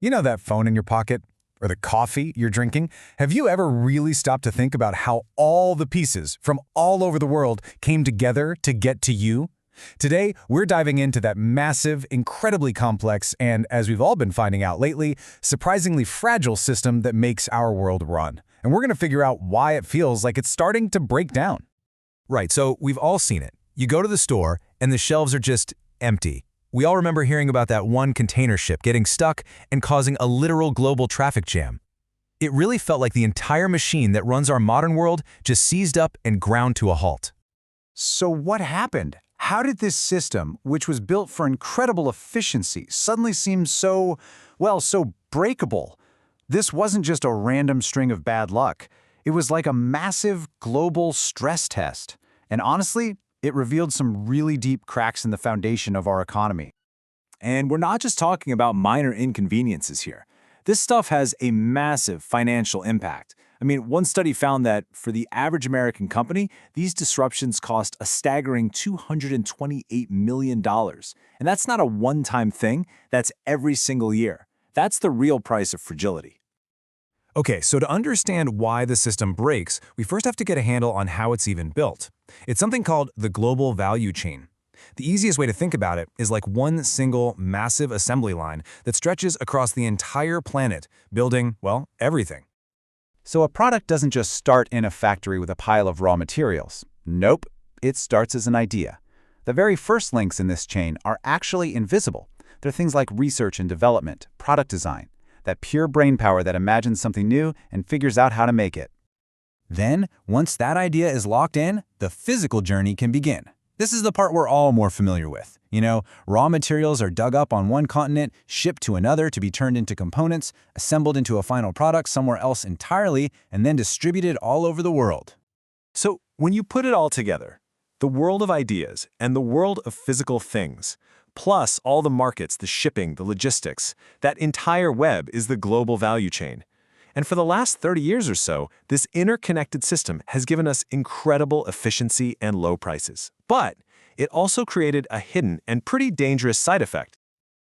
You know that phone in your pocket? Or the coffee you're drinking? Have you ever really stopped to think about how all the pieces from all over the world came together to get to you? Today, we're diving into that massive, incredibly complex, and, as we've all been finding out lately, surprisingly fragile system that makes our world run. And we're going to figure out why it feels like it's starting to break down. Right, so we've all seen it. You go to the store, and the shelves are just empty. We all remember hearing about that one container ship getting stuck and causing a literal global traffic jam. It really felt like the entire machine that runs our modern world just seized up and ground to a halt. So what happened? How did this system, which was built for incredible efficiency, suddenly seem so breakable? This wasn't just a random string of bad luck. It was like a massive global stress test. And honestly, it revealed some really deep cracks in the foundation of our economy. And we're not just talking about minor inconveniences here. This stuff has a massive financial impact. I mean, one study found that for the average American company, these disruptions cost a staggering $228 million. And that's not a one-time thing, that's every single year. That's the real price of fragility. Okay, so to understand why the system breaks, we first have to get a handle on how it's even built. It's something called the global value chain. The easiest way to think about it is like one single massive assembly line that stretches across the entire planet, building, well, everything. So a product doesn't just start in a factory with a pile of raw materials. Nope, it starts as an idea. The very first links in this chain are actually invisible. They're things like research and development, product design, that pure brainpower that imagines something new and figures out how to make it. Then, once that idea is locked in, the physical journey can begin. This is the part we're all more familiar with. You know, raw materials are dug up on one continent, shipped to another to be turned into components, assembled into a final product somewhere else entirely, and then distributed all over the world. So when you put it all together, the world of ideas and the world of physical things, plus all the markets, the shipping, the logistics, that entire web is the global value chain. And for the last 30 years or so, this interconnected system has given us incredible efficiency and low prices. But it also created a hidden and pretty dangerous side effect.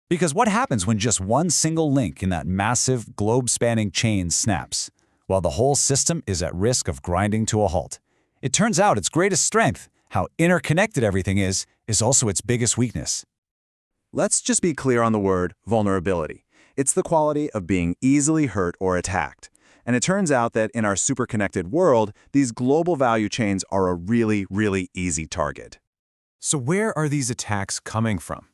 Because what happens when just one single link in that massive, globe-spanning chain snaps, while the whole system is at risk of grinding to a halt? It turns out its greatest strength, how interconnected everything is also its biggest weakness. Let's just be clear on the word vulnerability. It's the quality of being easily hurt or attacked. And it turns out that in our superconnected world, these global value chains are a really, really easy target. So where are these attacks coming from?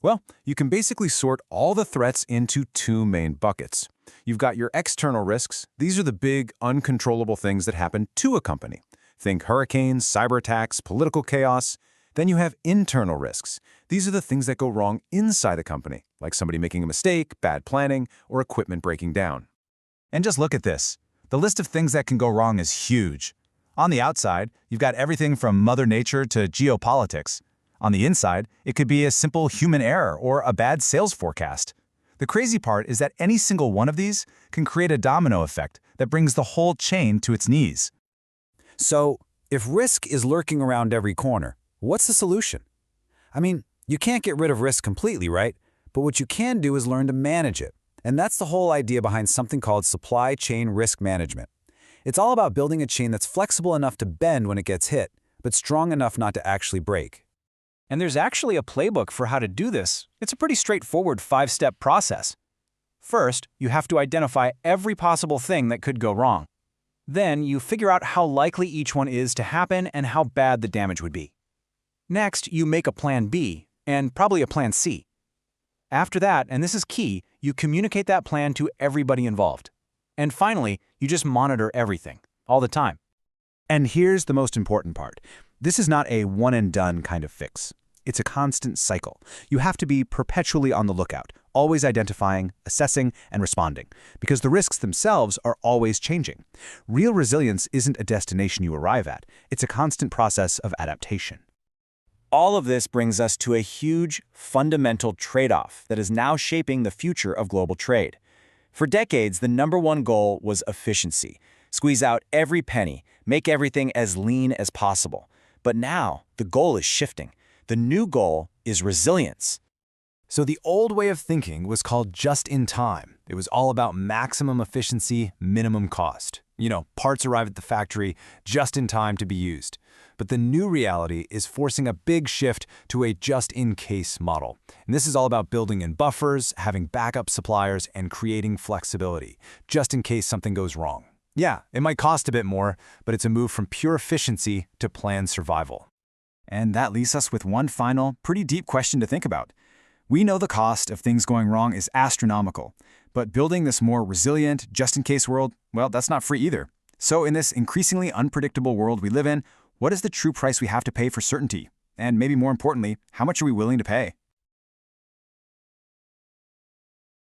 Well, you can basically sort all the threats into two main buckets. You've got your external risks. These are the big, uncontrollable things that happen to a company. Think hurricanes, cyber attacks, political chaos. Then you have internal risks. These are the things that go wrong inside the company, like somebody making a mistake, bad planning, or equipment breaking down. And just look at this. The list of things that can go wrong is huge. On the outside, you've got everything from Mother Nature to geopolitics. On the inside, it could be a simple human error or a bad sales forecast. The crazy part is that any single one of these can create a domino effect that brings the whole chain to its knees. So, if risk is lurking around every corner, what's the solution? I mean, you can't get rid of risk completely, right? But what you can do is learn to manage it. And that's the whole idea behind something called supply chain risk management. It's all about building a chain that's flexible enough to bend when it gets hit, but strong enough not to actually break. And there's actually a playbook for how to do this. It's a pretty straightforward 5-step process. First, you have to identify every possible thing that could go wrong. Then, you figure out how likely each one is to happen and how bad the damage would be. Next, you make a plan B, and probably a plan C. After that, and this is key, you communicate that plan to everybody involved. And finally, you just monitor everything, all the time. And here's the most important part. This is not a one-and-done kind of fix. It's a constant cycle. You have to be perpetually on the lookout, always identifying, assessing, and responding, because the risks themselves are always changing. Real resilience isn't a destination you arrive at. It's a constant process of adaptation. All of this brings us to a huge, fundamental trade-off that is now shaping the future of global trade. For decades, the #1 goal was efficiency. Squeeze out every penny, make everything as lean as possible. But now, the goal is shifting. The new goal is resilience. So the old way of thinking was called just-in-time. It was all about maximum efficiency, minimum cost. Parts arrive at the factory just in time to be used. But the new reality is forcing a big shift to a just-in-case model. And this is all about building in buffers, having backup suppliers, and creating flexibility, just in case something goes wrong. Yeah, it might cost a bit more, but it's a move from pure efficiency to planned survival. And that leaves us with one final, pretty deep question to think about. We know the cost of things going wrong is astronomical, but building this more resilient, just-in-case world, well, that's not free either. So in this increasingly unpredictable world we live in, what is the true price we have to pay for certainty? And maybe more importantly, how much are we willing to pay?